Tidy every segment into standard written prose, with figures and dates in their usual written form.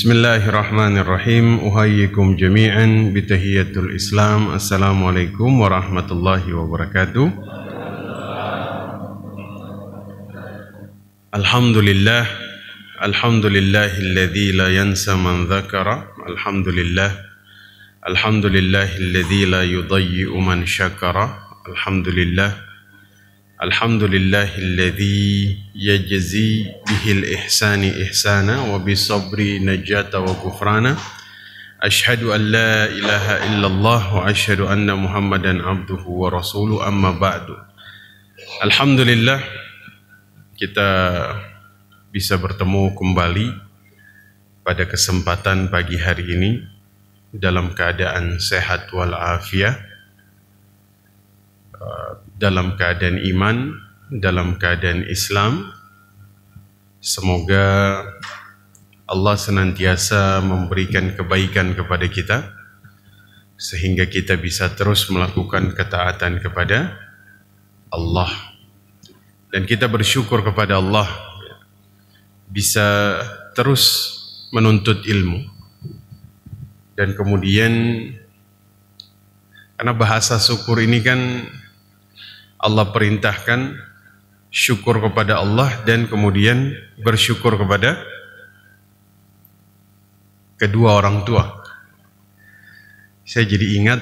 Bismillahirrahmanirrahim. Uhayyikum jami'an bitahiyatul Islam. Assalamualaikum warahmatullahi wabarakatuh. Alhamdulillah. Alhamdulillahilladzi la yansa man dzakara. Alhamdulillah. Alhamdulillahilladzi la yudayyi'u man syakara. Alhamdulillah. Alhamdulillahilladzi yajzi bihil ihsani ihsana wa bisabri najata wa kufrana. Ashhadu an la ilaha illallah wa ashhadu anna Muhammadan abduhu wa rasuluh, amma ba'du. Alhamdulillah, kita bisa bertemu kembali pada kesempatan pagi hari ini dalam keadaan sehat walafiat, dalam keadaan iman, dalam keadaan Islam. Semoga Allah senantiasa memberikan kebaikan kepada kita sehingga kita bisa terus melakukan ketaatan kepada Allah, dan kita bersyukur kepada Allah bisa terus menuntut ilmu. Dan kemudian, karena bahasa syukur ini kan Allah perintahkan syukur kepada Allah dan kemudian bersyukur kepada kedua orang tua. Saya jadi ingat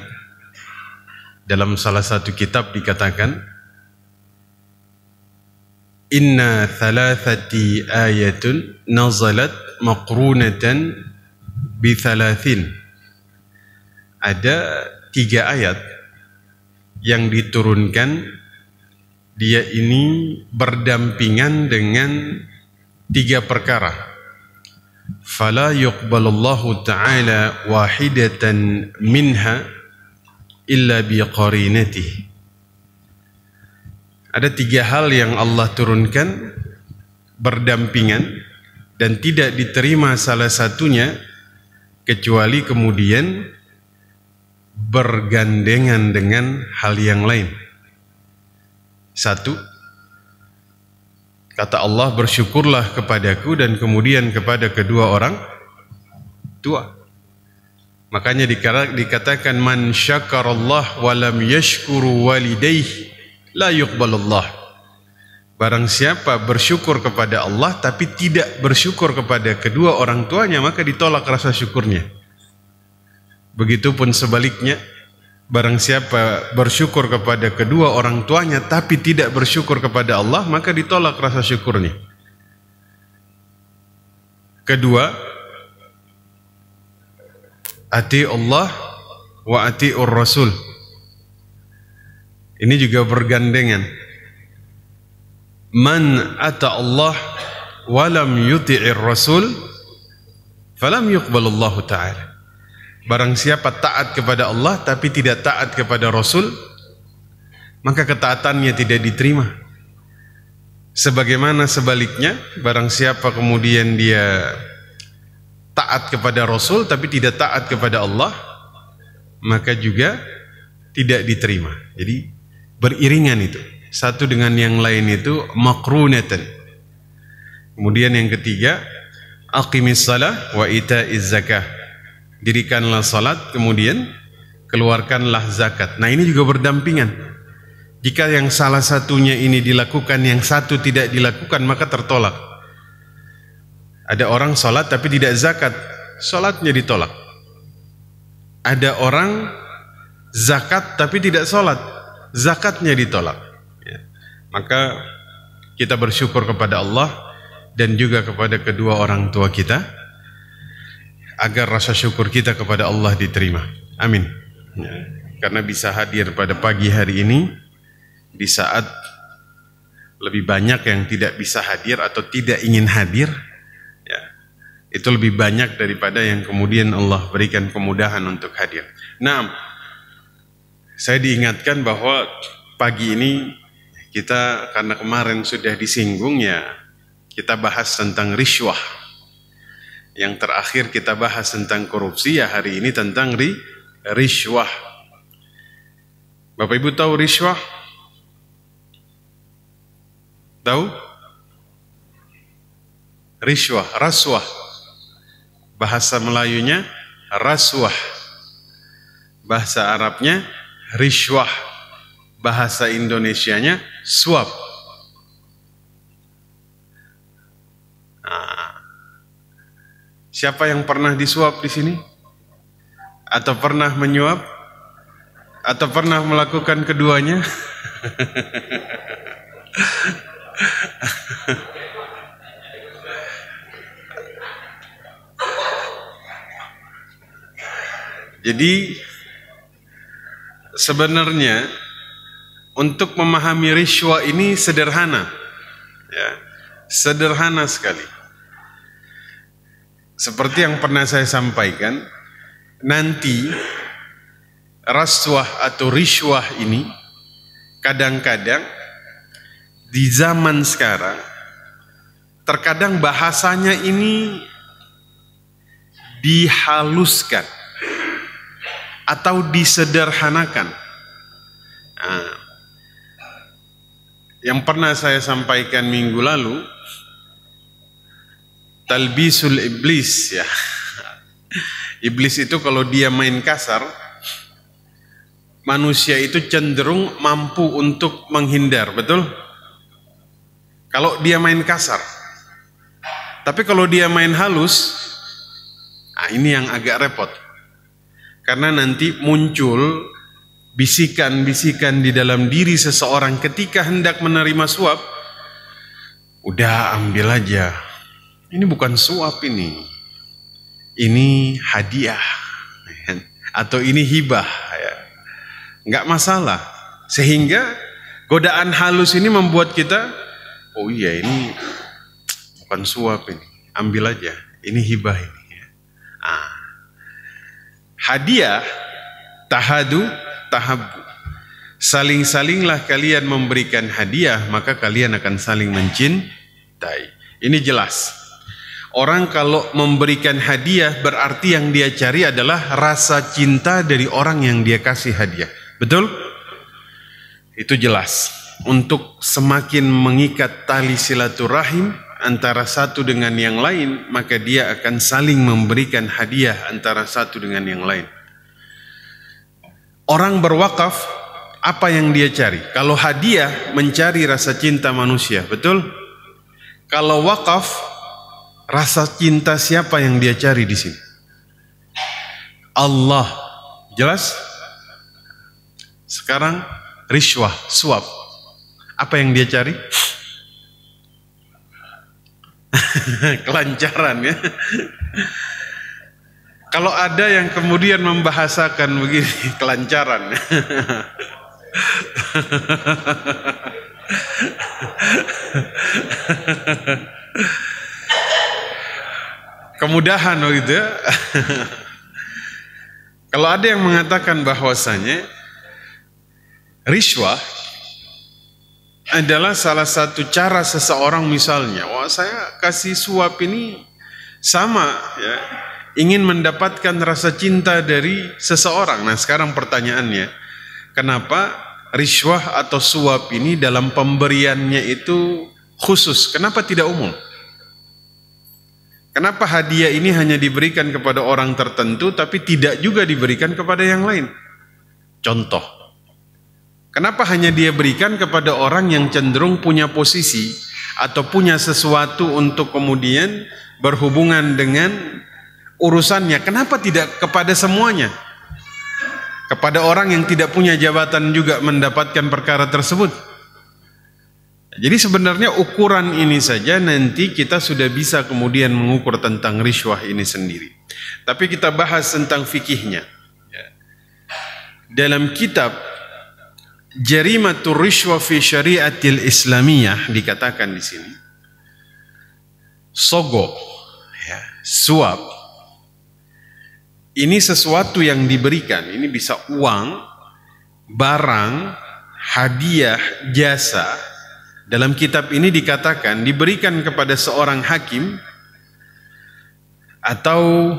dalam salah satu kitab dikatakan, inna thalathati ayatun nazalat maqrunatan bi thalathin. Ada 3 ayat yang diturunkan, dia ini berdampingan dengan 3 perkara. Fala yuqbalallahu ta'ala wahidatan minha illa biqarinatihi. Ada 3 hal yang Allah turunkan berdampingan dan tidak diterima salah satunya kecuali kemudian bergandengan dengan hal yang lain. 1, kata Allah, bersyukurlah kepadaku dan kemudian kepada kedua orang tua. Makanya dikatakan man syakarallah wa lam yashkuru walidayhi la yuqbalullah. Barang siapa bersyukur kepada Allah tapi tidak bersyukur kepada kedua orang tuanya, maka ditolak rasa syukurnya. Begitupun sebaliknya, barang siapa bersyukur kepada kedua orang tuanya tapi tidak bersyukur kepada Allah, maka ditolak rasa syukurnya. Kedua, ati Allah wa ati'ur Rasul. Ini juga bergandengan. Man ata Allah wa lam yuti'ir Rasul falam yuqbalullahu ta'ala. Barang siapa taat kepada Allah tapi tidak taat kepada Rasul, maka ketaatannya tidak diterima. Sebagaimana sebaliknya, barang siapa kemudian dia taat kepada Rasul tapi tidak taat kepada Allah, maka juga tidak diterima. Jadi beriringan itu, satu dengan yang lain itu makrunatan. Kemudian yang ketiga, aqimis salah wa ita'iz zakah. Dirikanlah salat, kemudian keluarkanlah zakat. Nah, ini juga berdampingan. Jika yang salah satunya ini dilakukan, yang satu tidak dilakukan, maka tertolak. Ada orang salat tapi tidak zakat, salatnya ditolak. Ada orang zakat tapi tidak salat, zakatnya ditolak. Ya. Maka kita bersyukur kepada Allah dan juga kepada kedua orang tua kita, agar rasa syukur kita kepada Allah diterima. Amin. Ya. Karena bisa hadir pada pagi hari ini di saat lebih banyak yang tidak bisa hadir atau tidak ingin hadir, ya, itu lebih banyak daripada yang kemudian Allah berikan kemudahan untuk hadir. Nah, saya diingatkan bahwa pagi ini kita, karena kemarin sudah disinggung, ya, kita bahas tentang rishwah. Yang terakhir kita bahas tentang korupsi, ya hari ini tentang rishwah. Bapak Ibu tahu rishwah? Tahu? Rishwah, raswah. Bahasa Melayunya rasuah, bahasa Arabnya rishwah, bahasa Indonesianya suap. Nah, siapa yang pernah disuap di sini? Atau pernah menyuap? Atau pernah melakukan keduanya? Jadi sebenarnya untuk memahami rishwa ini sederhana, ya, sederhana sekali. Seperti yang pernah saya sampaikan, nanti raswah atau rishwah ini kadang-kadang di zaman sekarang terkadang bahasanya ini dihaluskan atau disederhanakan. Nah, yang pernah saya sampaikan minggu lalu, talbisul iblis, ya. Iblis itu kalau dia main kasar, manusia itu cenderung mampu untuk menghindar, betul? Kalau dia main kasar. Tapi kalau dia main halus, nah ini yang agak repot. Karena nanti muncul bisikan-bisikan di dalam diri seseorang ketika hendak menerima suap. Udah ambil aja. Ini bukan suap ini. Ini hadiah. Atau ini hibah. Nggak masalah. Sehingga godaan halus ini membuat kita, oh iya ini bukan suap ini. Ambil aja. Ini hibah ini. Hadiah, tahadu, tahabbu. Saling-salinglah kalian memberikan hadiah, maka kalian akan saling mencintai. Ini jelas. Orang kalau memberikan hadiah berarti yang dia cari adalah rasa cinta dari orang yang dia kasih hadiah. Betul? Itu jelas. Untuk semakin mengikat tali silaturahim antara satu dengan yang lain, maka dia akan saling memberikan hadiah antara satu dengan yang lain. Orang berwakaf, apa yang dia cari? Kalau hadiah, mencari rasa cinta manusia, betul? Kalau wakaf, rasa cinta siapa yang dia cari di sini? Allah. Jelas? Sekarang rishwah, suap. Apa yang dia cari? Kelancaran, ya. Kalau ada yang kemudian membahasakan begini, kelancaran. Kemudahan begitu, ya. Kalau ada yang mengatakan bahwasanya rishwah adalah salah satu cara seseorang, misalnya, wah saya kasih suap ini sama, ya, ingin mendapatkan rasa cinta dari seseorang. Nah sekarang pertanyaannya, kenapa rishwah atau suap ini dalam pemberiannya itu khusus? Kenapa tidak umum? Kenapa hadiah ini hanya diberikan kepada orang tertentu tapi tidak juga diberikan kepada yang lain? Contoh, kenapa hanya dia berikan kepada orang yang cenderung punya posisi atau punya sesuatu untuk kemudian berhubungan dengan urusannya? Kenapa tidak kepada semuanya? Kepada orang yang tidak punya jabatan juga mendapatkan perkara tersebut? Jadi sebenarnya ukuran ini saja nanti kita sudah bisa kemudian mengukur tentang rishwah ini sendiri. Tapi kita bahas tentang fikihnya. Dalam kitab Jarimatur Rishwa fi Syariatil Islamiyah dikatakan di sini, sogo, ya, suap, ini sesuatu yang diberikan. Ini bisa uang, barang, hadiah, jasa. Dalam kitab ini dikatakan diberikan kepada seorang hakim atau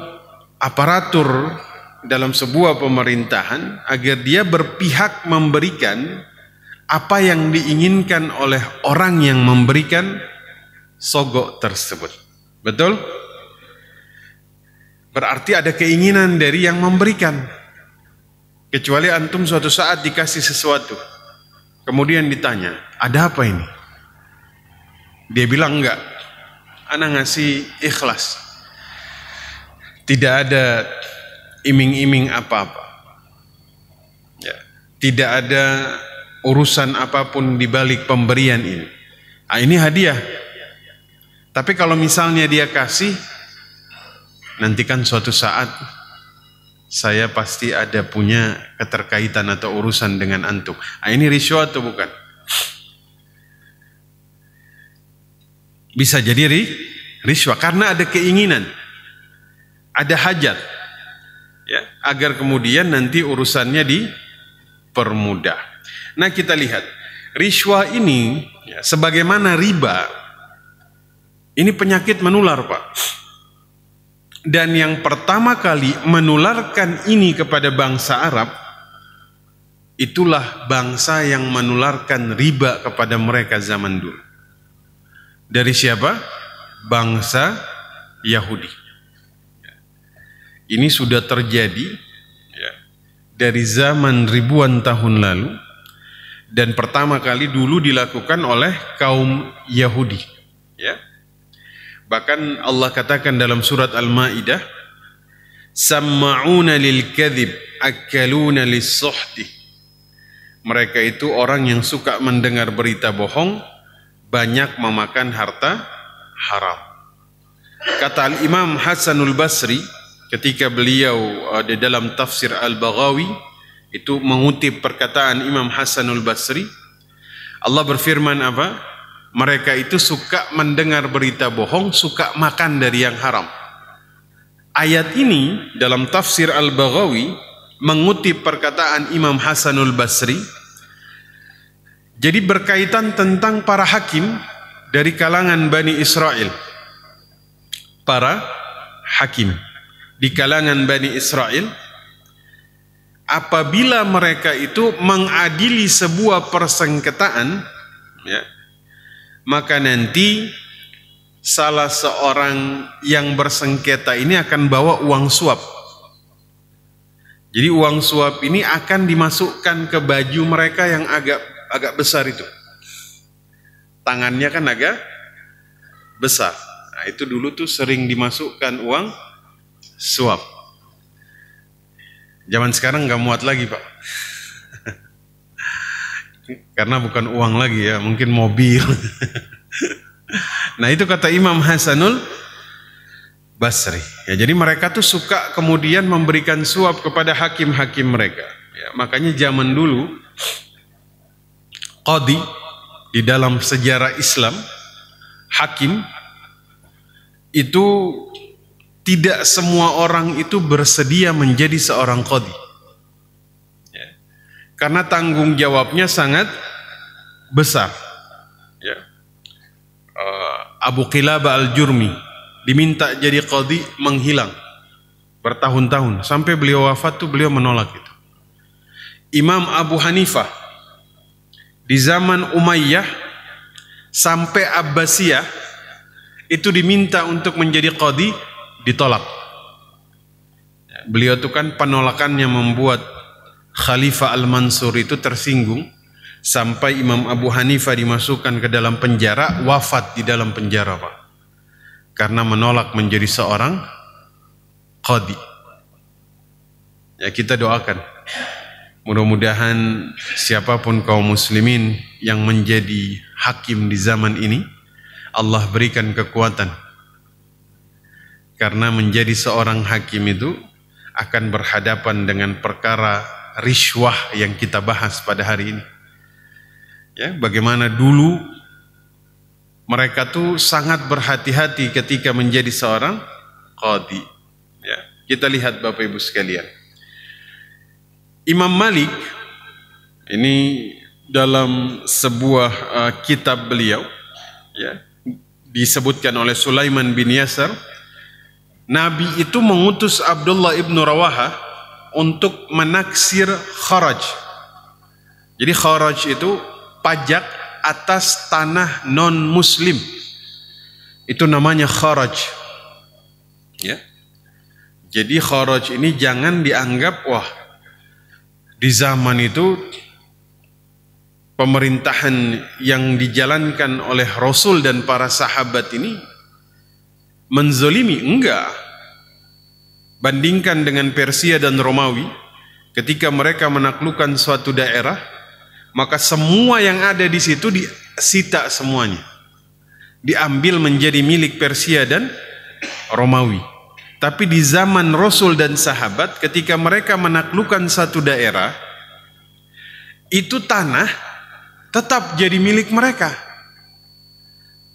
aparatur dalam sebuah pemerintahan agar dia berpihak memberikan apa yang diinginkan oleh orang yang memberikan sogok tersebut. Betul? Berarti ada keinginan dari yang memberikan. Kecuali antum suatu saat dikasih sesuatu, kemudian ditanya, ada apa ini? Dia bilang enggak, ana ngasih ikhlas, tidak ada iming-iming apa-apa, ya, tidak ada urusan apapun di balik pemberian ini. Ah, ini hadiah. Tapi kalau misalnya dia kasih, nanti kan suatu saat saya pasti ada punya keterkaitan atau urusan dengan antum. Ah, ini riswa atau bukan? Bisa jadi riswa karena ada keinginan, ada hajat, ya, agar kemudian nanti urusannya dipermudah. Nah, kita lihat riswa ini, ya, sebagaimana riba, ini penyakit menular, Pak. Dan yang pertama kali menularkan ini kepada bangsa Arab, itulah bangsa yang menularkan riba kepada mereka zaman dulu. Dari siapa? Bangsa Yahudi. Ini sudah terjadi, ya, dari zaman ribuan tahun lalu, dan pertama kali dulu dilakukan oleh kaum Yahudi, ya. Bahkan Allah katakan dalam surat Al-Maidah, samma'una lil kadhib akaluna lis-suhti. Mereka itu orang yang suka mendengar berita bohong, banyak memakan harta haram. Kata Al-Imam Hasanul Basri ketika beliau di dalam tafsir Al-Baghawi itu mengutip perkataan Imam Hasanul Basri, Allah berfirman apa? Mereka itu suka mendengar berita bohong, suka makan dari yang haram. Ayat ini dalam tafsir Al-Baghawi mengutip perkataan Imam Hasanul Basri. Jadi berkaitan tentang para hakim dari kalangan Bani Israel. Para hakim di kalangan Bani Israel, apabila mereka itu mengadili sebuah persengketaan, ya, maka nanti salah seorang yang bersengketa ini akan bawa uang suap. Jadi uang suap ini akan dimasukkan ke baju mereka yang agak besar itu. Tangannya kan agak besar. Nah, itu dulu tuh sering dimasukkan uang suap. Zaman sekarang nggak muat lagi, Pak. Karena bukan uang lagi, ya, mungkin mobil. Nah, itu kata Imam Hasanul Basri. Ya, jadi mereka tuh suka kemudian memberikan suap kepada hakim-hakim mereka. Ya, makanya zaman dulu qadi di dalam sejarah Islam, hakim itu tidak semua orang itu bersedia menjadi seorang qadi. Karena tanggung jawabnya sangat besar, ya. Abu Qilabah Al-Jurmi diminta jadi qadhi, menghilang bertahun-tahun sampai beliau wafat tuh beliau menolak itu. Imam Abu Hanifah di zaman Umayyah sampai Abbasiyah itu diminta untuk menjadi qadhi, ditolak. Beliau tuh kan penolakannya membuat Khalifah Al-Mansur itu tersinggung sampai Imam Abu Hanifah dimasukkan ke dalam penjara, wafat di dalam penjara, Pak, karena menolak menjadi seorang qadhi. Ya, kita doakan mudah-mudahan siapapun kaum muslimin yang menjadi hakim di zaman ini, Allah berikan kekuatan, karena menjadi seorang hakim itu akan berhadapan dengan perkara riswah yang kita bahas pada hari ini. Ya, bagaimana dulu mereka tuh sangat berhati-hati ketika menjadi seorang qadhi. Ya, kita lihat Bapak Ibu sekalian. Imam Malik ini dalam sebuah kitab beliau, ya, disebutkan oleh Sulaiman bin Yasar, Nabi itu mengutus Abdullah ibnu Rawaha untuk menaksir kharaj. Jadi kharaj itu pajak atas tanah non muslim, itu namanya kharaj, ya. Jadi Kharaj ini jangan dianggap wah di zaman itu pemerintahan yang dijalankan oleh Rasul dan para sahabat ini menzolimi. Enggak. Bandingkan dengan Persia dan Romawi, ketika mereka menaklukkan suatu daerah, maka semua yang ada di situ disita semuanya, diambil menjadi milik Persia dan Romawi. Tapi di zaman Rasul dan sahabat, ketika mereka menaklukkan satu daerah, itu tanah tetap jadi milik mereka.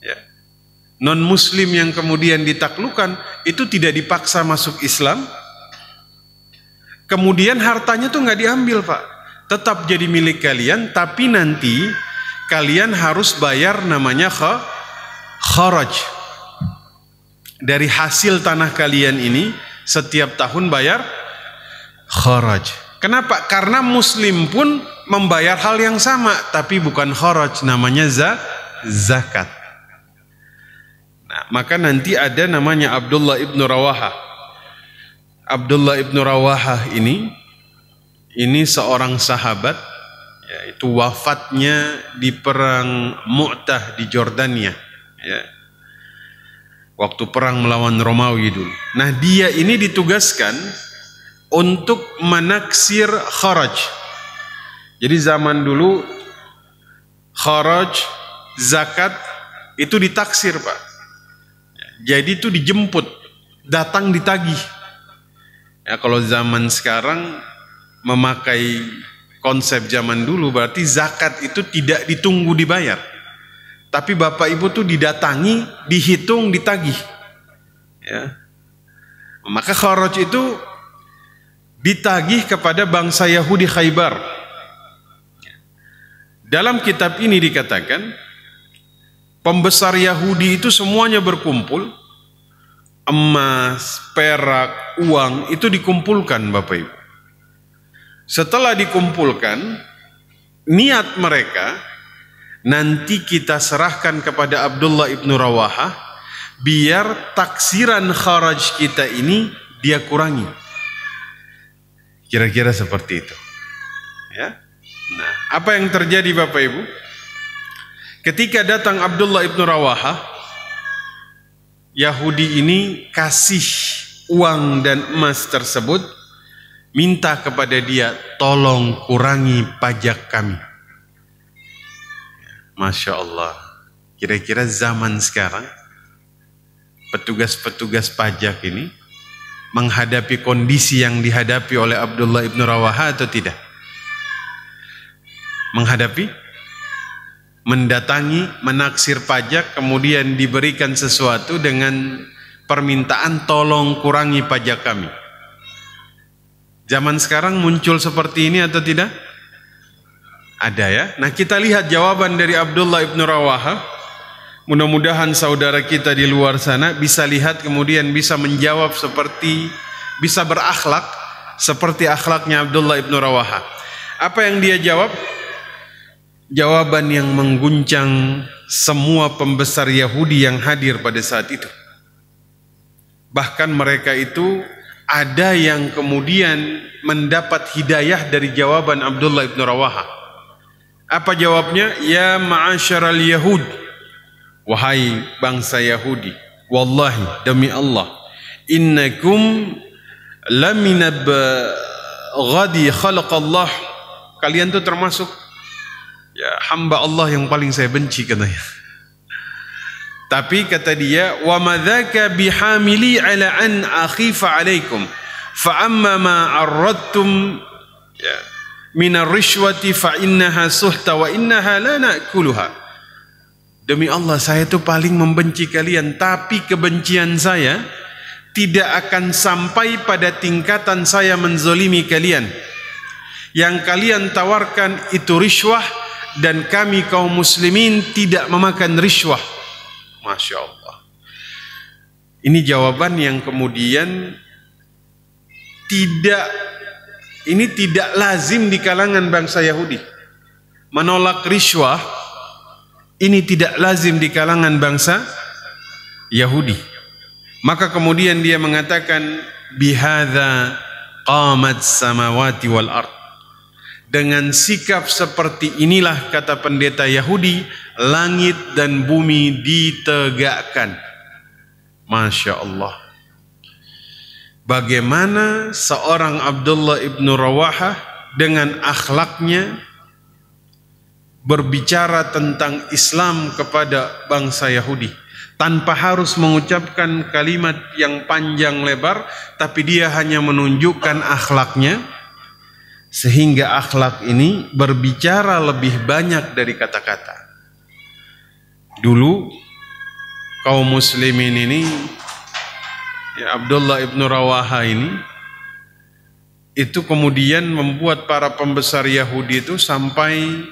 Ya. Non-Muslim yang kemudian ditaklukkan itu tidak dipaksa masuk Islam. Kemudian hartanya tuh nggak diambil, Pak, tetap jadi milik kalian. Tapi nanti kalian harus bayar namanya kharaj. Dari hasil tanah kalian ini setiap tahun bayar kharaj. Kenapa? Karena Muslim pun membayar hal yang sama, tapi bukan kharaj, namanya zakat. Nah, maka nanti ada namanya Abdullah ibnu Rawahah. Abdullah ibnu Rawahah ini seorang sahabat, yaitu wafatnya di perang Mu'tah di Jordania, ya. Waktu perang melawan Romawi dulu. Nah, dia ini ditugaskan untuk menaksir kharaj. Jadi zaman dulu kharaj, zakat itu ditaksir, Pak. Jadi itu dijemput, datang ditagih. Ya, kalau zaman sekarang memakai konsep zaman dulu, berarti zakat itu tidak ditunggu dibayar. Tapi bapak ibu tuh didatangi, dihitung, ditagih. Ya. Maka kharaj itu ditagih kepada bangsa Yahudi Khaybar. Dalam kitab ini dikatakan, pembesar Yahudi itu semuanya berkumpul, emas, perak, uang itu dikumpulkan, Bapak Ibu. Setelah dikumpulkan, niat mereka nanti kita serahkan kepada Abdullah ibnu Rawahah, biar taksiran kharaj kita ini dia kurangi. Kira-kira seperti itu. Ya. Nah, apa yang terjadi Bapak Ibu? Ketika datang Abdullah ibnu Rawahah, Yahudi ini kasih uang dan emas tersebut, minta kepada dia, tolong kurangi pajak kami. Masya Allah. Kira-kira zaman sekarang petugas-petugas pajak ini menghadapi kondisi yang dihadapi oleh Abdullah ibnu Rawahah atau tidak? Menghadapi, mendatangi, menaksir pajak, kemudian diberikan sesuatu dengan permintaan tolong kurangi pajak kami. Zaman sekarang muncul seperti ini atau tidak? Ada, ya. Nah, kita lihat jawaban dari Abdullah ibnu Rawahah. Mudah-mudahan saudara kita di luar sana bisa lihat, kemudian bisa menjawab seperti, bisa berakhlak seperti akhlaknya Abdullah ibnu Rawahah. Apa yang dia jawab? Jawaban yang mengguncang semua pembesar Yahudi yang hadir pada saat itu. Bahkan mereka itu ada yang kemudian mendapat hidayah dari jawaban Abdullah ibnu Rawahah. Apa jawabnya? Ya ma'asyaral Yahud, wahai bangsa Yahudi, wallahi, demi Allah, innakum laminab ghadi khalaqallah, kalian tuh termasuk ya hamba Allah yang paling saya benci, katanya. Tapi kata dia, wa madzaka bihamili ala an akhifa alaikum fa amma ma arradtum ya minar rishwati fa innaha suhta wa innaha la na'kuluha. Demi Allah, saya itu paling membenci kalian, tapi kebencian saya tidak akan sampai pada tingkatan saya menzolimi kalian. Yang kalian tawarkan itu rishwah, dan kami kaum muslimin tidak memakan rishwah. Masya Allah. Ini jawaban yang kemudian tidak lazim di kalangan bangsa Yahudi. Menolak rishwah ini tidak lazim di kalangan bangsa Yahudi. Maka kemudian dia mengatakan, bihadza qamat samawati wal ard. Dengan sikap seperti inilah, kata pendeta Yahudi, langit dan bumi ditegakkan. Masya Allah. Bagaimana seorang Abdullah ibnu Rawahah dengan akhlaknya berbicara tentang Islam kepada bangsa Yahudi tanpa harus mengucapkan kalimat yang panjang lebar, tapi dia hanya menunjukkan akhlaknya, sehingga akhlak ini berbicara lebih banyak dari kata-kata. Dulu kaum muslimin ini, ya, Abdullah ibnu Rawaha ini, itu kemudian membuat para pembesar Yahudi itu sampai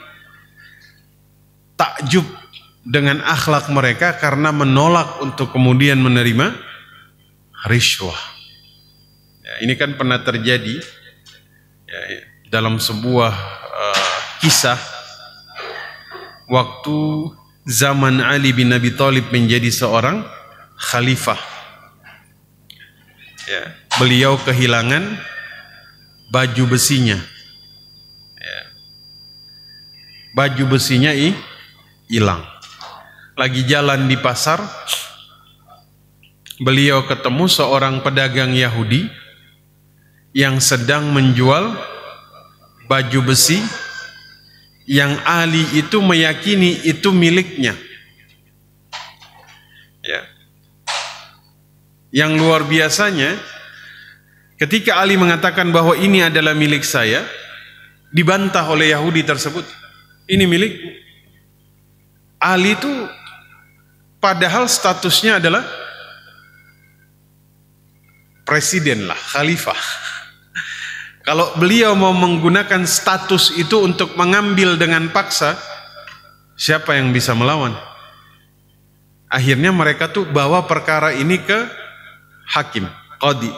takjub dengan akhlak mereka karena menolak untuk kemudian menerima riswah. Ya, ini kan pernah terjadi, ya, dalam sebuah kisah waktu zaman Ali bin Abi Thalib menjadi seorang khalifah. Ya, beliau kehilangan baju besinya. Ya, baju besinya hilang. Lagi jalan di pasar, beliau ketemu seorang pedagang Yahudi yang sedang menjual baju besi yang Ali itu meyakini itu miliknya. Ya. Yang luar biasanya, ketika Ali mengatakan bahwa ini adalah milik saya, dibantah oleh Yahudi tersebut. Ini milik Ali itu, padahal statusnya adalah presiden lah, khalifah. Kalau beliau mau menggunakan status itu untuk mengambil dengan paksa, siapa yang bisa melawan? Akhirnya mereka tuh bawa perkara ini ke hakim, qadi.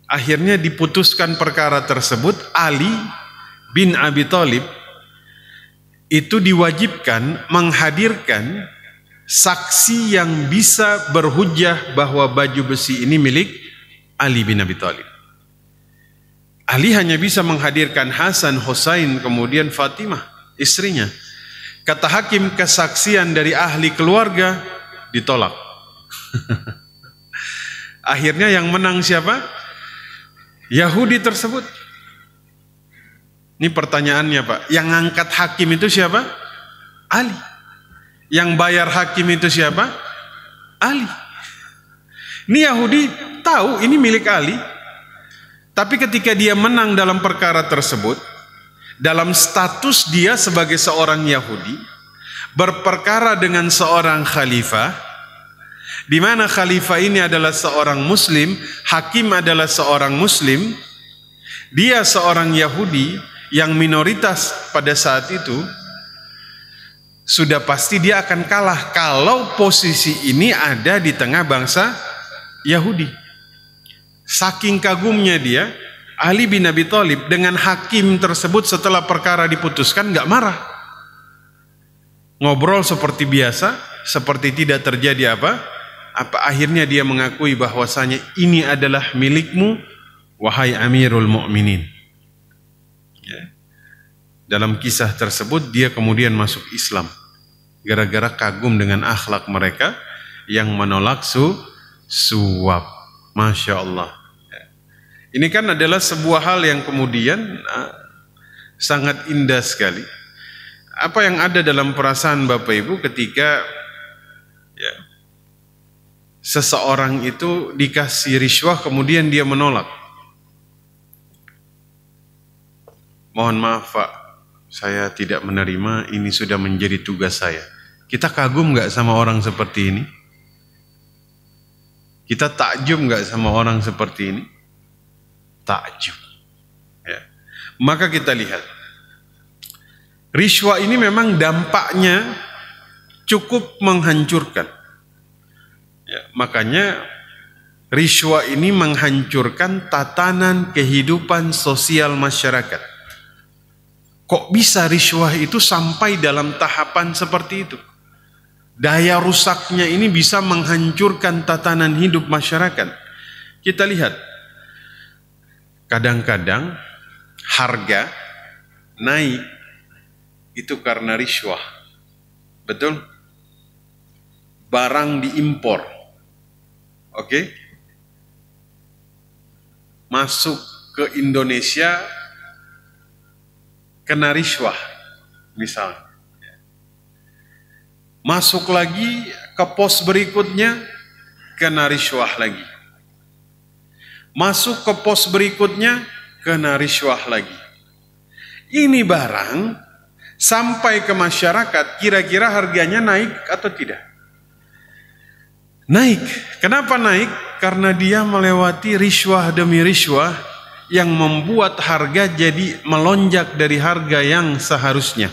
Akhirnya diputuskan perkara tersebut, Ali bin Abi Thalib itu diwajibkan menghadirkan saksi yang bisa berhujjah bahwa baju besi ini milik Ali bin Abi Thalib. Ali hanya bisa menghadirkan Hasan, Husain, kemudian Fatimah, istrinya. Kata hakim, kesaksian dari ahli keluarga ditolak. Akhirnya yang menang siapa? Yahudi tersebut. Ini pertanyaannya, Pak. Yang ngangkat hakim itu siapa? Ali. Yang bayar hakim itu siapa? Ali. Ini Yahudi tahu ini milik Ali. Tapi ketika dia menang dalam perkara tersebut, dalam status dia sebagai seorang Yahudi, berperkara dengan seorang khalifah, di mana khalifah ini adalah seorang muslim, hakim adalah seorang muslim, dia seorang Yahudi yang minoritas pada saat itu, sudah pasti dia akan kalah kalau posisi ini ada di tengah bangsa Yahudi. Saking kagumnya dia, Ali bin Abi Thalib dengan hakim tersebut setelah perkara diputuskan nggak marah. Ngobrol seperti biasa, seperti tidak terjadi apa akhirnya dia mengakui bahwasanya ini adalah milikmu, wahai Amirul Mukminin. Ya. Dalam kisah tersebut dia kemudian masuk Islam gara-gara kagum dengan akhlak mereka yang menolak suap. Masya Allah. Ini kan adalah sebuah hal yang kemudian sangat indah sekali. Apa yang ada dalam perasaan Bapak Ibu ketika ya, seseorang itu dikasih riswah kemudian dia menolak. Mohon maaf Pak, saya tidak menerima, ini sudah menjadi tugas saya. Kita kagum nggak sama orang seperti ini? Kita takjub nggak sama orang seperti ini? Takjub. Ya. Maka kita lihat, riswah ini memang dampaknya cukup menghancurkan. Ya, makanya riswah ini menghancurkan tatanan kehidupan sosial masyarakat. Kok bisa riswah itu sampai dalam tahapan seperti itu? Daya rusaknya ini bisa menghancurkan tatanan hidup masyarakat. Kita lihat, kadang-kadang harga naik itu karena riswah. Betul? Barang diimpor. Oke? Masuk ke Indonesia kena riswah misalnya. Masuk lagi ke pos berikutnya kena riswah lagi. Masuk ke pos berikutnya kena riswah lagi. Ini barang sampai ke masyarakat, kira-kira harganya naik atau tidak? Naik. Kenapa naik? Karena dia melewati riswah demi riswah yang membuat harga jadi melonjak dari harga yang seharusnya.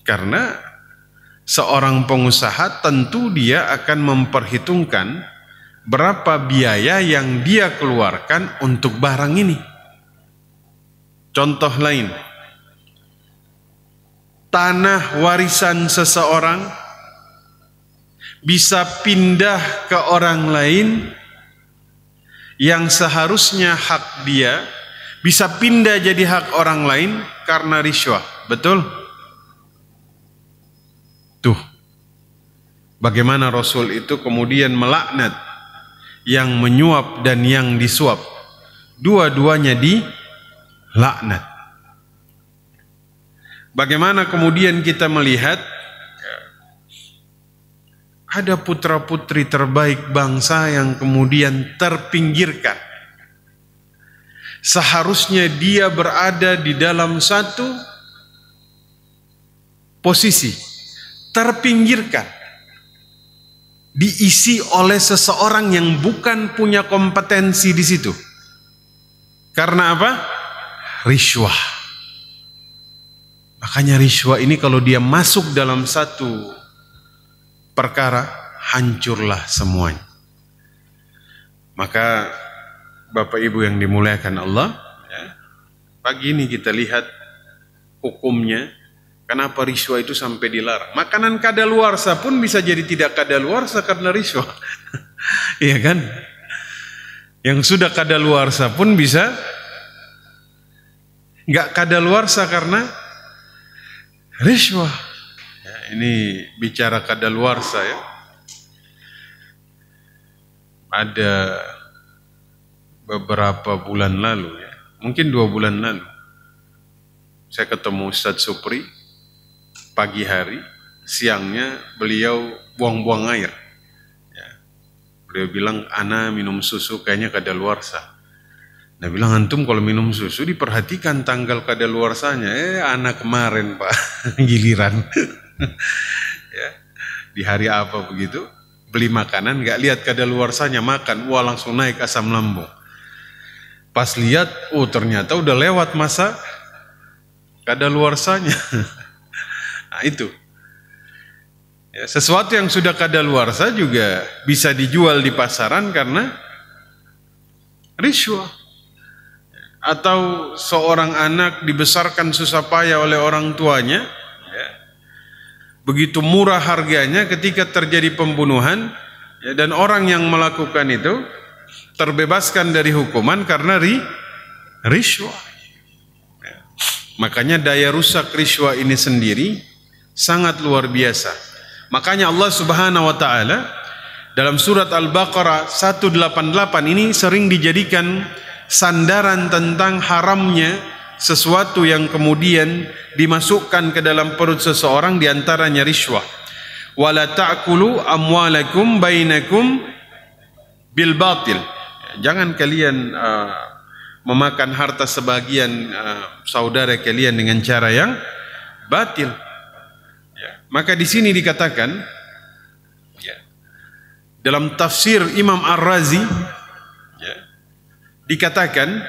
Karena seorang pengusaha tentu dia akan memperhitungkan berapa biaya yang dia keluarkan untuk barang ini. Contoh lain, tanah warisan seseorang bisa pindah ke orang lain yang seharusnya hak dia, bisa pindah jadi hak orang lain karena riswah. Betul? Tuh, bagaimana Rasul itu kemudian melaknat yang menyuap dan yang disuap. Dua-duanya dilaknat. Bagaimana kemudian kita melihat ada putra-putri terbaik bangsa yang kemudian terpinggirkan. Seharusnya dia berada di dalam satu posisi, terpinggirkan, diisi oleh seseorang yang bukan punya kompetensi di situ. Karena apa? Riswah. Makanya riswah ini kalau dia masuk dalam satu perkara, hancurlah semuanya. Maka Bapak Ibu yang dimuliakan Allah, ya, pagi ini kita lihat hukumnya. Kenapa riswah itu sampai dilarang? Makanan kadaluarsa pun bisa jadi tidak kadaluarsa karena riswah. Iya kan? Yang sudah kadaluarsa pun bisa nggak kadaluarsa karena riswah. Ya, ini bicara kadaluarsa ya. Ada beberapa bulan lalu ya, mungkin 2 bulan lalu, saya ketemu Ustadz Supri. Pagi hari, siangnya beliau buang-buang air. Ya. Beliau bilang, ana minum susu kayaknya kadaluarsa. Nah bilang, antum kalau minum susu diperhatikan tanggal kadaluarsanya. Anak kemarin Pak, giliran. Ya. Di hari apa begitu, beli makanan gak lihat kadaluarsanya, makan, wah langsung naik asam lambung. Pas lihat, ternyata udah lewat masa kadaluarsanya. Nah itu ya, sesuatu yang sudah kadaluarsa juga bisa dijual di pasaran karena riswah. Atau seorang anak dibesarkan susah payah oleh orang tuanya ya, begitu murah harganya, ketika terjadi pembunuhan ya, dan orang yang melakukan itu terbebaskan dari hukuman karena riswah ya. Makanya daya rusak riswah ini sendiri sangat luar biasa. Makanya Allah Subhanahu wa taala dalam surat Al-Baqarah 188 ini sering dijadikan sandaran tentang haramnya sesuatu yang kemudian dimasukkan ke dalam perut seseorang, diantaranya riswah. Wala ta'kulu amwalakum bainakum bil batil. Jangan kalian memakan harta sebagian saudara kalian dengan cara yang batil. Maka di sini dikatakan ya, dalam tafsir Imam Ar-Razi ya, dikatakan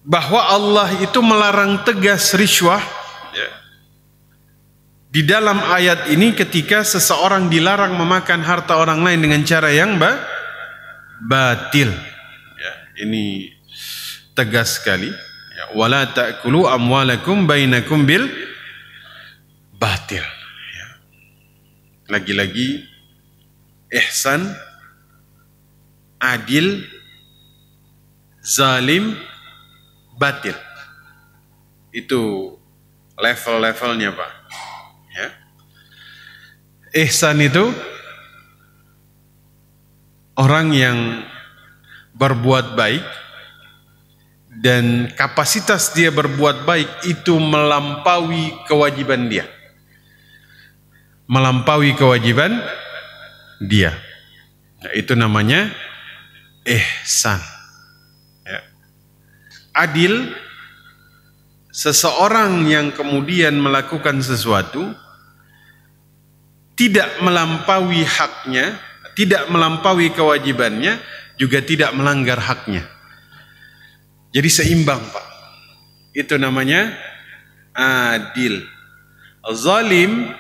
bahwa Allah itu melarang tegas riswah ya, di dalam ayat ini ketika seseorang dilarang memakan harta orang lain dengan cara yang batil ya, ini tegas sekali ya, wala ta'kulu amwalakum bainakum bil batil ya. Lagi-lagi ihsan adil, zalim, batil. Itu level-levelnya, Pak. Ya. Ihsan itu orang yang berbuat baik dan kapasitas dia berbuat baik itu melampaui kewajiban dia. Melampaui kewajiban dia. Nah, itu namanya ihsan. Ya. Adil, seseorang yang kemudian melakukan sesuatu tidak melampaui haknya, tidak melampaui kewajibannya, juga tidak melanggar haknya. Jadi seimbang, Pak. Itu namanya adil. Zalim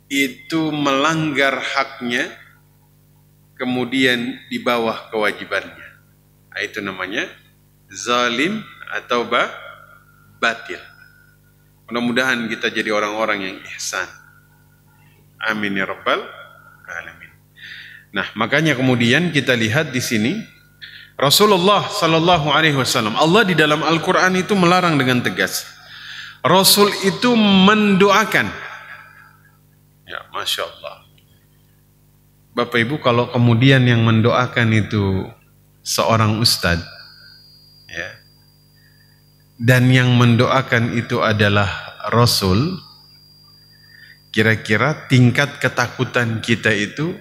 itu melanggar haknya, kemudian di bawah kewajibannya. Nah, itu namanya zalim atau batil. Mudah-mudahan kita jadi orang-orang yang ihsan. Amin ya rabbal alamin. Nah, makanya kemudian kita lihat di sini Rasulullah sallallahu alaihi wasallam, Allah di dalam Al-Qur'an itu melarang dengan tegas. Rasul itu mendoakan. Ya, Masya Allah. Bapak Ibu, kalau kemudian yang mendoakan itu seorang ustadz, ya, dan yang mendoakan itu adalah Rasul, kira-kira tingkat ketakutan kita itu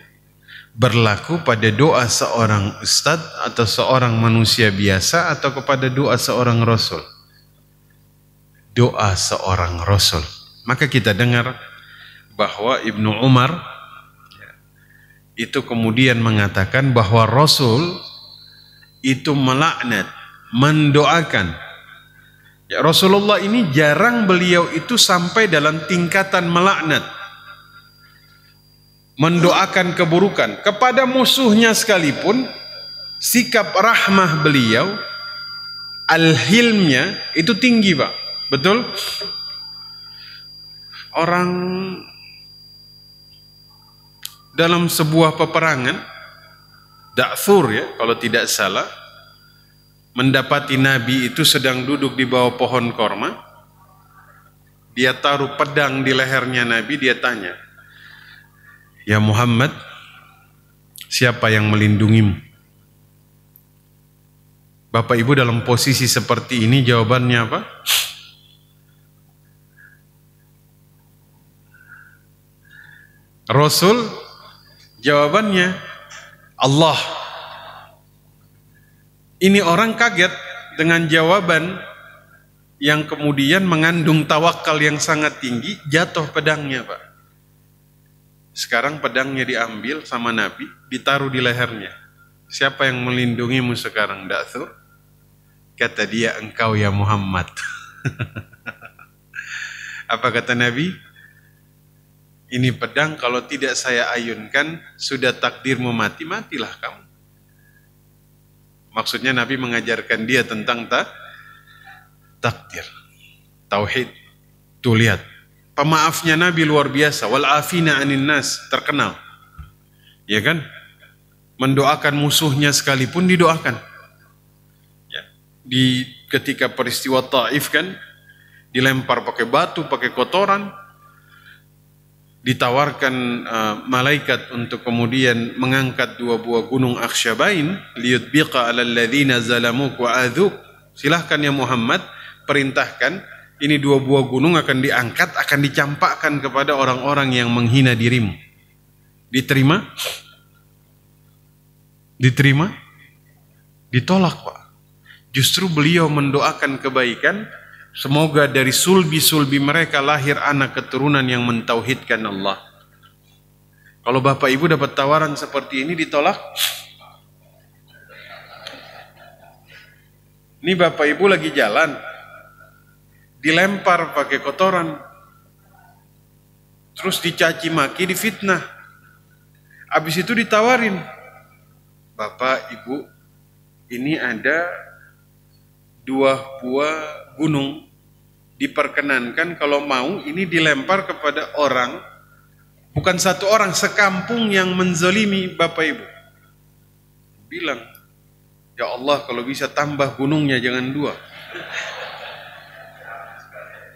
berlaku pada doa seorang ustadz atau seorang manusia biasa atau kepada doa seorang Rasul? Doa seorang Rasul. Maka kita dengar bahwa Ibnu Umar itu kemudian mengatakan bahwa Rasul itu melaknat, mendoakan. Ya, Rasulullah ini jarang beliau itu sampai dalam tingkatan melaknat, mendoakan keburukan kepada musuhnya sekalipun. Sikap rahmah beliau, al-hilmnya itu tinggi, Pak. Betul? Orang dalam sebuah peperangan, Da'thur ya kalau tidak salah, mendapati Nabi itu sedang duduk di bawah pohon korma. Dia taruh pedang di lehernya Nabi, dia tanya, "Ya Muhammad, siapa yang melindungimu?" Bapak Ibu dalam posisi seperti ini jawabannya apa? Rasul jawabannya Allah. Ini orang kaget dengan jawaban yang kemudian mengandung tawakal yang sangat tinggi, jatuh pedangnya, Pak. Sekarang pedangnya diambil sama Nabi, ditaruh di lehernya. Siapa yang melindungimu sekarang, Da'thur? Kata dia, engkau ya Muhammad. Apa kata Nabi? Ini pedang kalau tidak saya ayunkan, sudah takdirmu mati, matilah kamu. Maksudnya Nabi mengajarkan dia tentang takdir, tauhid. Tuh lihat, pemaafnya Nabi luar biasa. Wal afina anin nas, terkenal. Ya kan? Mendoakan musuhnya sekalipun didoakan. Ya. Di ketika peristiwa Taif kan, dilempar pakai batu, pakai kotoran, ditawarkan malaikat untuk kemudian mengangkat dua buah gunung Akhsyabain liyutbiqa 'alal ladzina zalamuk wa adzuk. Silahkan ya Muhammad, perintahkan ini dua buah gunung akan diangkat, akan dicampakkan kepada orang-orang yang menghina dirimu. Diterima? Diterima? Ditolak, Pak. Justru beliau mendoakan kebaikan. Semoga dari sulbi-sulbi mereka lahir anak keturunan yang mentauhidkan Allah. Kalau Bapak Ibu dapat tawaran seperti ini ditolak? Ini Bapak Ibu lagi jalan, dilempar pakai kotoran, terus dicaci maki, difitnah. Habis itu ditawarin, Bapak Ibu, ini ada dua buah gunung, diperkenankan kalau mau ini dilempar kepada orang, bukan satu orang, sekampung yang menzalimi Bapak Ibu. bilang, ya Allah kalau bisa tambah gunungnya jangan 2.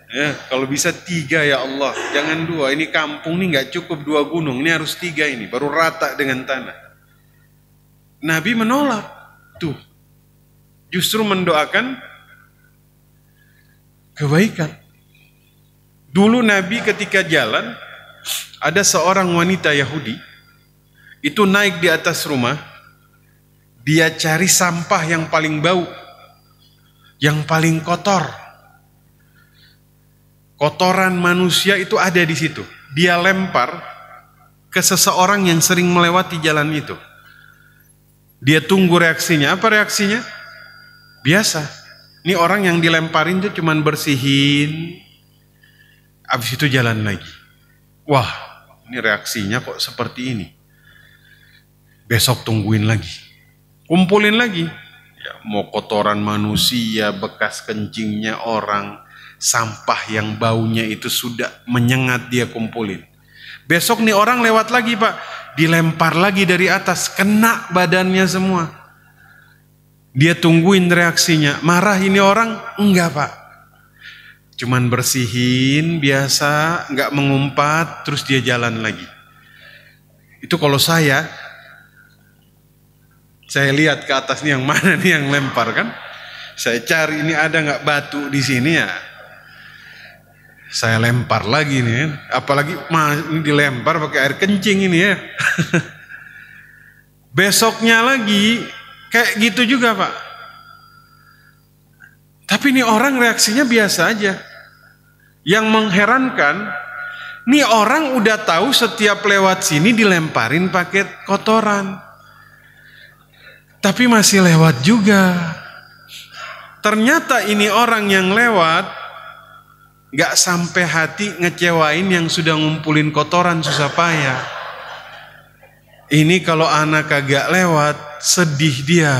Ya, kalau bisa 3 ya Allah, jangan 2. Ini kampung ini nggak cukup 2 gunung, ini harus 3 ini, baru rata dengan tanah. Nabi menolak, tuh, justru mendoakan kebaikan. Dulu Nabi ketika jalan, ada seorang wanita Yahudi, itu naik di atas rumah, dia cari sampah yang paling bau, yang paling kotor. Kotoran manusia itu ada di situ. Dia lempar ke seseorang yang sering melewati jalan itu. Dia tunggu reaksinya. Apa reaksinya? Biasa. Ini orang yang dilemparin itu cuman bersihin, habis itu jalan lagi. Wah, ini reaksinya kok seperti ini. Besok tungguin lagi. Kumpulin lagi. Ya, mau kotoran manusia, bekas kencingnya orang, sampah yang baunya itu sudah menyengat dia kumpulin. Besok nih orang lewat lagi Pak, dilempar lagi dari atas, kena badannya semua. Dia tungguin reaksinya. Marah ini orang? Enggak Pak. Cuman bersihin biasa, enggak mengumpat, terus dia jalan lagi. Itu kalau saya lihat ke atas nih yang mana nih yang lempar kan. Saya cari ini ada enggak batu di sini ya. Saya lempar lagi nih kan. Apalagi ini dilempar pakai air kencing ini ya. Besoknya lagi kayak gitu juga Pak. Tapi ini orang reaksinya biasa aja. Yang mengherankan, nih orang udah tahu setiap lewat sini dilemparin pakai kotoran. Tapi masih lewat juga. Ternyata ini orang yang lewat gak sampai hati ngecewain yang sudah ngumpulin kotoran susah payah. Ini kalau anak kagak lewat, sedih dia.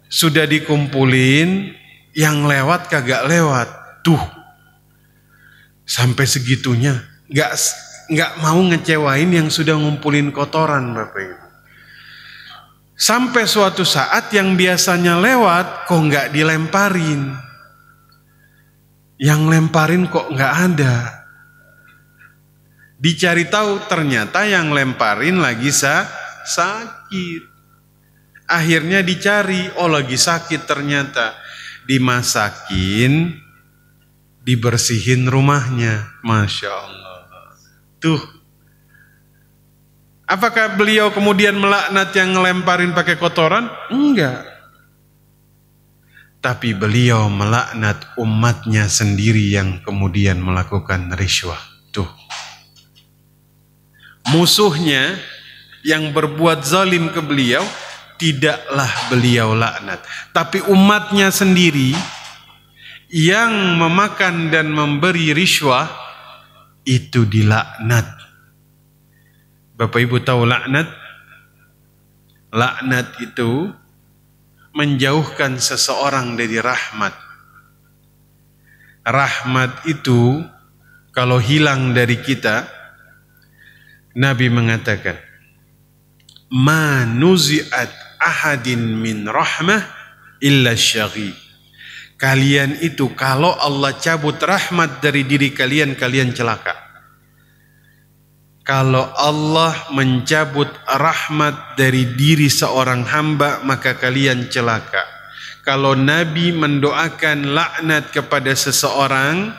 Sudah dikumpulin, yang lewat kagak lewat. Tuh, sampai segitunya. Gak mau ngecewain yang sudah ngumpulin kotoran Bapak Ibu. Sampai suatu saat yang biasanya lewat, kok gak dilemparin. Yang lemparin kok gak ada. Dicari tahu ternyata yang lemparin lagi sakit. Akhirnya dicari, oh lagi sakit ternyata. Dimasakin, dibersihin rumahnya. Masya Allah. Tuh. Apakah beliau kemudian melaknat yang ngelemparin pakai kotoran? Enggak. Tapi beliau melaknat umatnya sendiri yang kemudian melakukan riswah. Tuh. Musuhnya yang berbuat zalim ke beliau, tidaklah beliau laknat. Tapi umatnya sendiri yang memakan dan memberi riswah, itu dilaknat. Bapak Ibu tahu laknat? Laknat itu menjauhkan seseorang dari rahmat. Rahmat itu kalau hilang dari kita, Nabi mengatakan, ma nuzi'at ahadin min rahmah illa syaghi. Kalian itu kalau Allah cabut rahmat dari diri kalian, kalian celaka. Kalau Allah mencabut rahmat dari diri seorang hamba, maka kalian celaka. Kalau Nabi mendoakan laknat kepada seseorang,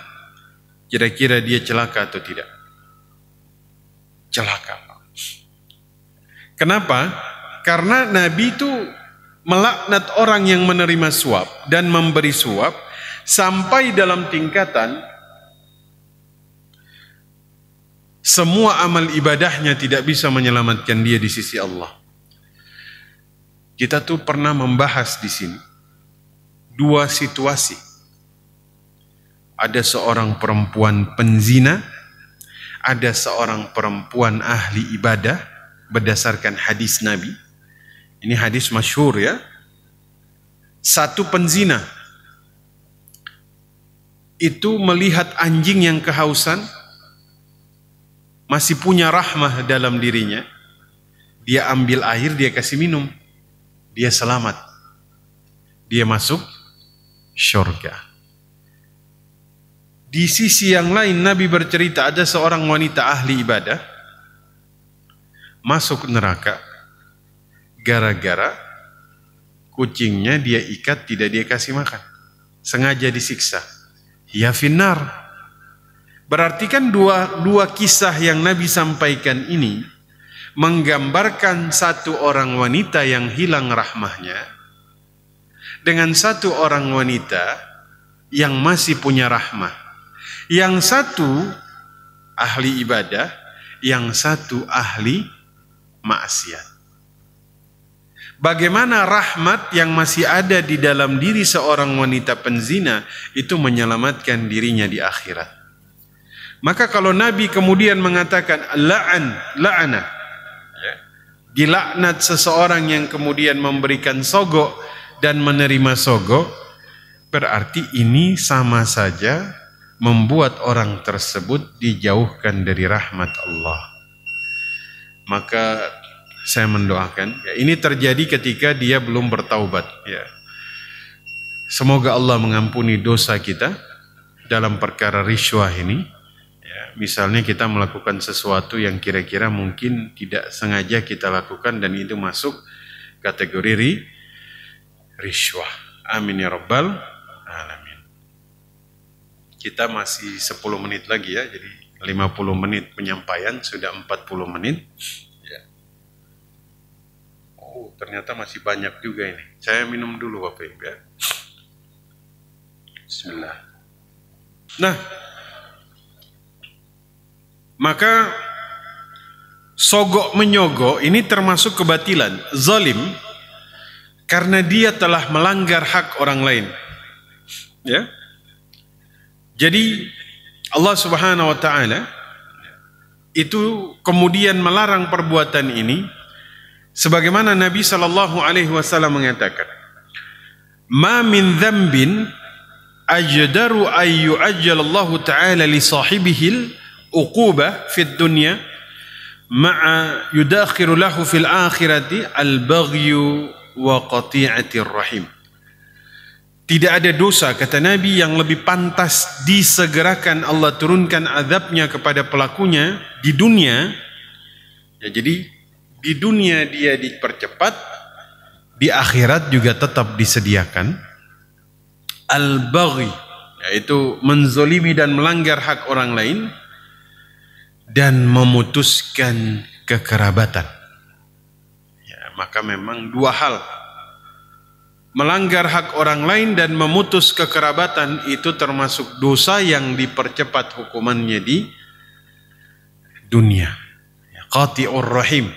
kira-kira dia celaka atau tidak? Celaka. Kenapa? Karena Nabi itu melaknat orang yang menerima suap dan memberi suap sampai dalam tingkatan semua amal ibadahnya tidak bisa menyelamatkan dia di sisi Allah. Kita tuh pernah membahas di sini 2 situasi. Ada seorang perempuan penzina, ada seorang perempuan ahli ibadah berdasarkan hadis Nabi. Ini hadis masyhur ya. Satu penzina itu melihat anjing yang kehausan, masih punya rahmah dalam dirinya. dia ambil air, dia kasih minum, dia selamat, dia masuk syurga. Di sisi yang lain Nabi bercerita ada seorang wanita ahli ibadah masuk neraka gara-gara kucingnya dia ikat, tidak dia kasih makan, sengaja disiksa. Ya finnar. Berarti kan dua kisah yang Nabi sampaikan ini menggambarkan satu orang wanita yang hilang rahmahnya dengan satu orang wanita yang masih punya rahmah. Yang satu ahli ibadah, yang satu ahli maksiat. Bagaimana rahmat yang masih ada di dalam diri seorang wanita penzina itu menyelamatkan dirinya di akhirat. Maka kalau Nabi kemudian mengatakan la'ana, dilaknat seseorang yang kemudian memberikan sogok dan menerima sogok, berarti ini sama saja membuat orang tersebut dijauhkan dari rahmat Allah. Maka saya mendoakan, ya, ini terjadi ketika dia belum bertaubat. Ya. Semoga Allah mengampuni dosa kita dalam perkara risyuah ini. Ya, misalnya kita melakukan sesuatu yang kira-kira mungkin tidak sengaja kita lakukan dan itu masuk kategori risyuah. Amin ya rabbal alamin. Kita masih 10 menit lagi ya, jadi 50 menit penyampaian, sudah 40 menit. Ternyata masih banyak juga ini. Saya minum dulu Bapak Ibu ya. Bismillah. Nah, maka sogok menyogok ini termasuk kebatilan, zalim, karena dia telah melanggar hak orang lain. Ya. Jadi Allah Subhanahu wa taala itu kemudian melarang perbuatan ini. Sebagaimana Nabi sallallahu alaihi wasallam mengatakan, "Ma min dzambin ajdaru ay yu'ajjalallahu ta'ala li sahibihil uqubah fid dunya ma'a yudakhiru lahu fil akhirati al-baghyu wa qati'atir rahim." Tidak ada dosa, kata Nabi, yang lebih pantas disegerakan Allah turunkan azabnya kepada pelakunya di dunia. Ya, jadi di dunia dia dipercepat, di akhirat juga tetap disediakan. Al-baghi, yaitu menzolimi dan melanggar hak orang lain dan memutuskan kekerabatan. Ya, maka memang dua hal. Melanggar hak orang lain dan memutus kekerabatan itu termasuk dosa yang dipercepat hukumannya di dunia. Qati'ur rahim.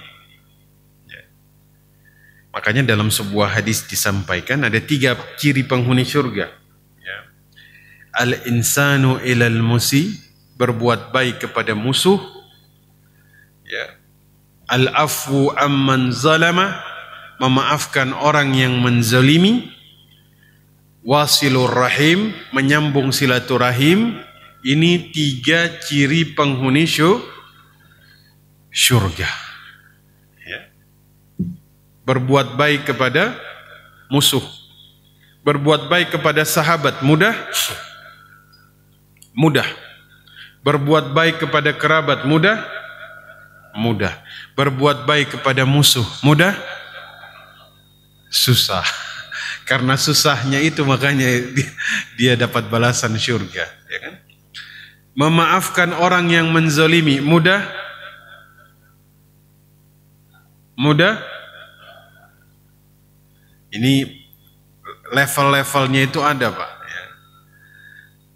Makanya dalam sebuah hadis disampaikan ada 3 ciri penghuni surga. Ya. Al-insanu ilal musi, berbuat baik kepada musuh. Ya. Al-afwu amman zalama, memaafkan orang yang menzalimi. Wasilur rahim, menyambung silaturahim. Ini 3 ciri penghuni surga. Berbuat baik kepada musuh, berbuat baik kepada sahabat, mudah. Berbuat baik kepada kerabat, mudah. Berbuat baik kepada musuh, mudah. Susah. Karena susahnya itu makanya dia dapat balasan surga, ya kan? Memaafkan orang yang menzalimi, mudah. Ini level-levelnya itu ada Pak ya.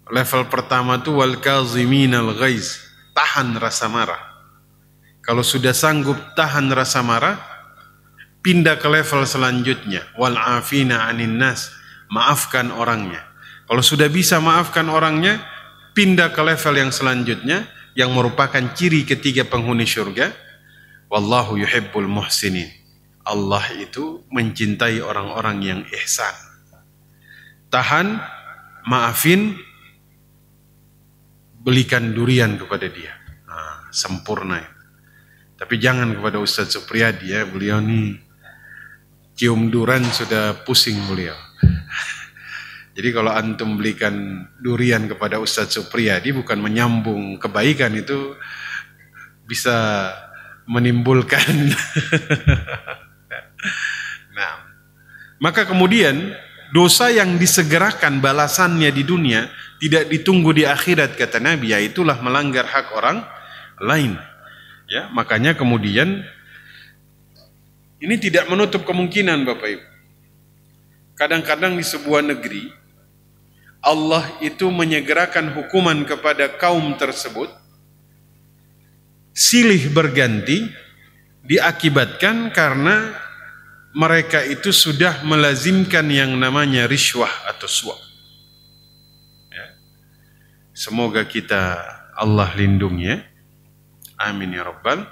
Level pertama itu wal kaziminal ghaiz, tahan rasa marah. Kalau sudah sanggup tahan rasa marah, pindah ke level selanjutnya, wal afina anin nas, maafkan orangnya. Kalau sudah bisa maafkan orangnya, pindah ke level yang selanjutnya yang merupakan ciri ketiga penghuni surga. Wallahu yuhibbul muhsinin. Allah itu mencintai orang-orang yang ihsan. Tahan, maafin, belikan durian kepada dia. Nah, sempurna. Tapi jangan kepada Ustadz Supriyadi ya, beliau nih cium durian sudah pusing beliau. Jadi kalau antum belikan durian kepada Ustadz Supriyadi bukan menyambung kebaikan, itu bisa menimbulkan. Nah, maka kemudian dosa yang disegerakan balasannya di dunia tidak ditunggu di akhirat, kata Nabi, yaitulah melanggar hak orang lain. Ya, makanya kemudian ini tidak menutup kemungkinan Bapak Ibu. Kadang-kadang di sebuah negeri Allah itu menyegerakan hukuman kepada kaum tersebut silih berganti diakibatkan karena mereka itu sudah melazimkan yang namanya riswah atau suap. Ya. Semoga kita Allah lindungi ya. Amin ya rabbal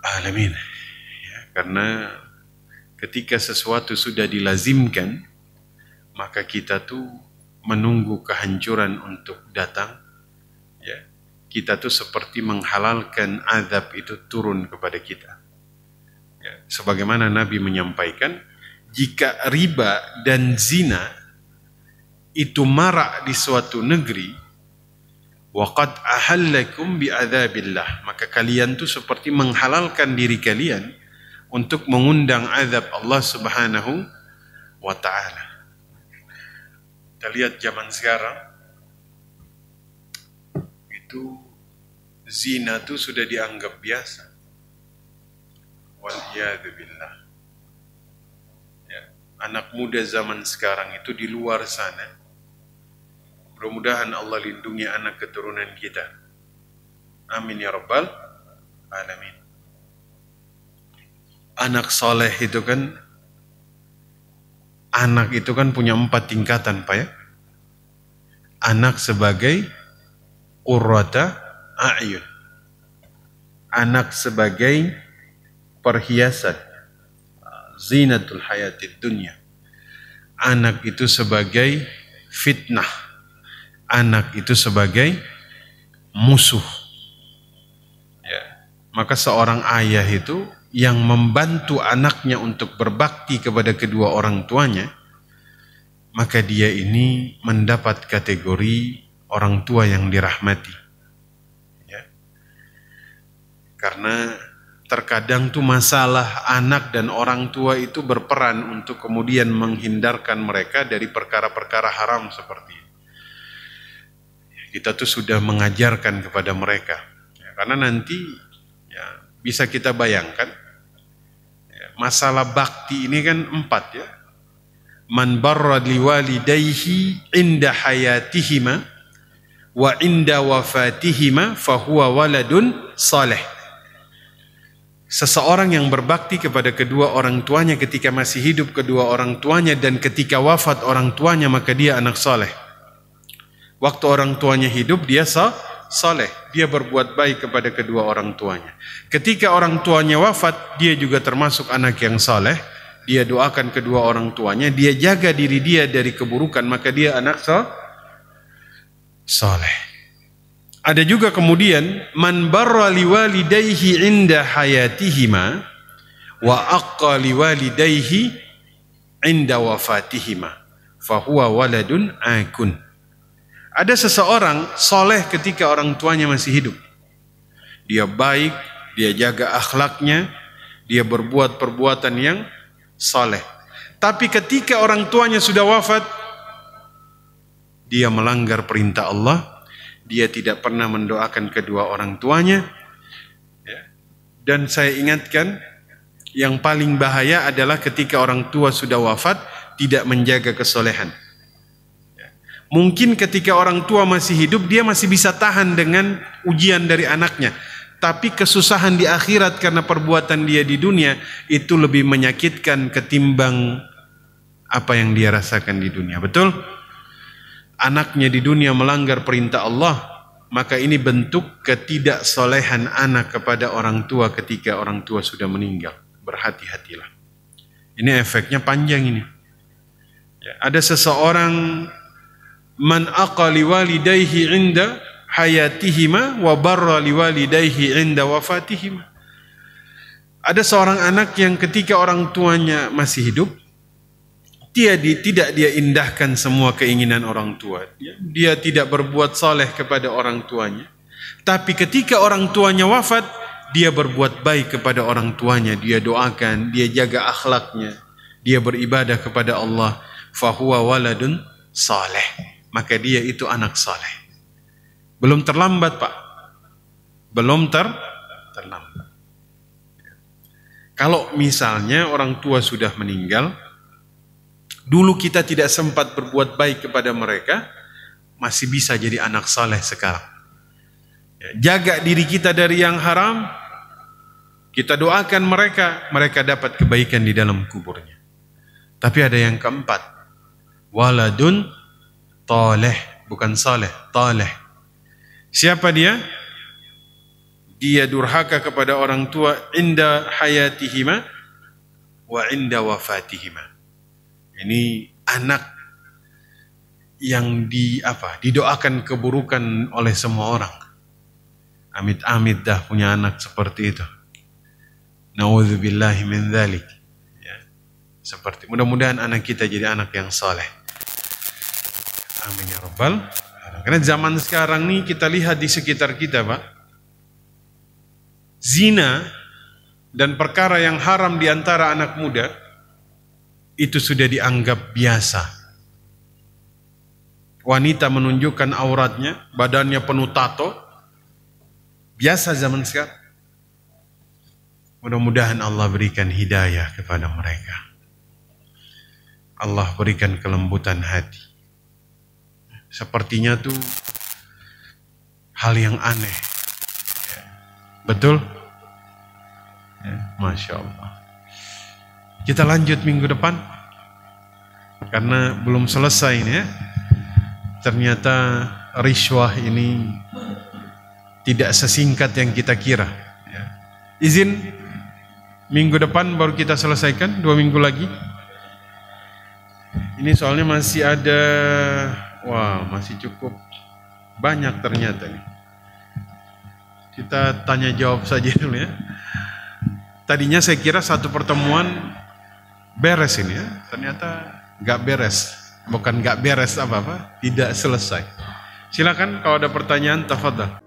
alamin. Ya, karena ketika sesuatu sudah dilazimkan, maka kita tuh menunggu kehancuran untuk datang. Ya, kita tuh seperti menghalalkan azab itu turun kepada kita. Ya, sebagaimana Nabi menyampaikan, jika riba dan zina itu marak di suatu negeri, waqad ahallakum bi'adzabillah, maka kalian tuh seperti menghalalkan diri kalian untuk mengundang azab Allah Subhanahu wa taala. Kita lihat zaman sekarang itu zina tuh sudah dianggap biasa. Waliyadzubillah. Ya, anak muda zaman sekarang itu di luar sana, mudah-mudahan Allah lindungi anak keturunan kita. Amin ya rabbal alamin. Anak soleh itu kan, anak itu kan punya 4 tingkatan Pak ya. Anak sebagai qurrata a'yun, anak sebagai perhiasan, zinatul hayatid dunya, anak itu sebagai fitnah, anak itu sebagai musuh. Ya. Maka seorang ayah itu yang membantu anaknya untuk berbakti kepada kedua orang tuanya, maka dia ini mendapat kategori orang tua yang dirahmati. Ya. Karena terkadang tuh masalah anak dan orang tua itu berperan untuk kemudian menghindarkan mereka dari perkara-perkara haram seperti ini. Kita tuh sudah mengajarkan kepada mereka, ya, karena nanti ya, bisa kita bayangkan ya, masalah bakti ini kan 4 ya. Man barra liwalidayhi inda hayatihima wa inda wafatihima fahuwa waladun saleh. Seseorang yang berbakti kepada kedua orang tuanya ketika masih hidup kedua orang tuanya, dan ketika wafat orang tuanya, maka dia anak saleh. Waktu orang tuanya hidup dia saleh, dia berbuat baik kepada kedua orang tuanya. Ketika orang tuanya wafat, dia juga termasuk anak yang saleh. Dia doakan kedua orang tuanya, dia jaga diri dia dari keburukan, maka dia anak saleh. Ada juga kemudian man barra liwalidayhi inda hayatihima wa aqqa liwalidayhi inda wafatihima fahuwa waladun akun. Ada seseorang soleh ketika orang tuanya masih hidup. Dia baik, dia jaga akhlaknya, dia berbuat perbuatan yang soleh. Tapi ketika orang tuanya sudah wafat, dia melanggar perintah Allah, dia tidak pernah mendoakan kedua orang tuanya. Dan saya ingatkan, yang paling bahaya adalah ketika orang tua sudah wafat, tidak menjaga kesolehan. Mungkin ketika orang tua masih hidup, dia masih bisa tahan dengan ujian dari anaknya. Tapi kesusahan di akhirat karena perbuatan dia di dunia, itu lebih menyakitkan ketimbang apa yang dia rasakan di dunia. Betul? Anaknya di dunia melanggar perintah Allah, maka ini bentuk ketidaksolehan anak kepada orang tua ketika orang tua sudah meninggal. Berhati-hatilah. Ini efeknya panjang ini. Ya, ada seseorang man aqali walidayhi inda hayatihima wa barra liwalidayhi 'inda wafatihima. Ada seorang anak yang ketika orang tuanya masih hidup, tidak dia indahkan semua keinginan orang tua. Dia tidak berbuat saleh kepada orang tuanya. Tapi ketika orang tuanya wafat, dia berbuat baik kepada orang tuanya. Dia doakan, dia jaga akhlaknya, dia beribadah kepada Allah. Fahuwa waladun saleh. Maka dia itu anak saleh. Belum terlambat, Pak. Belum terlambat. Kalau misalnya orang tua sudah meninggal, dulu kita tidak sempat berbuat baik kepada mereka, masih bisa jadi anak saleh sekarang. Jaga diri kita dari yang haram, kita doakan mereka dapat kebaikan di dalam kuburnya. Tapi ada yang keempat, waladun taleh, bukan saleh, taleh. Siapa dia? Dia durhaka kepada orang tua inda hayatihima wa inda wafatihima. Ini anak yang didoakan keburukan oleh semua orang. Amit-amit dah punya anak seperti itu. Na'udzubillahi min dzalik. Ya. Seperti mudah-mudahan anak kita jadi anak yang saleh. Amin ya rabbal alamin. Karena zaman sekarang nih kita lihat di sekitar kita, Pak. Zina dan perkara yang haram di antara anak muda itu sudah dianggap biasa. Wanita menunjukkan auratnya, badannya penuh tato, biasa zaman sekarang. Mudah-mudahan Allah berikan hidayah kepada mereka. Allah berikan kelembutan hati. Sepertinya tuh hal yang aneh. Betul? Ya, Masya Allah. Kita lanjut minggu depan. Karena belum selesai ini ya. Ternyata riswah ini tidak sesingkat yang kita kira. Ya. Izin minggu depan baru kita selesaikan, 2 minggu lagi. Ini soalnya masih ada, masih cukup banyak ternyata nih. Kita tanya jawab saja dulu ya. Tadinya saya kira satu pertemuan beres ini ya. Ternyata nggak beres. Bukan nggak beres apa-apa, tidak selesai. Silakan kalau ada pertanyaan, tafadhal.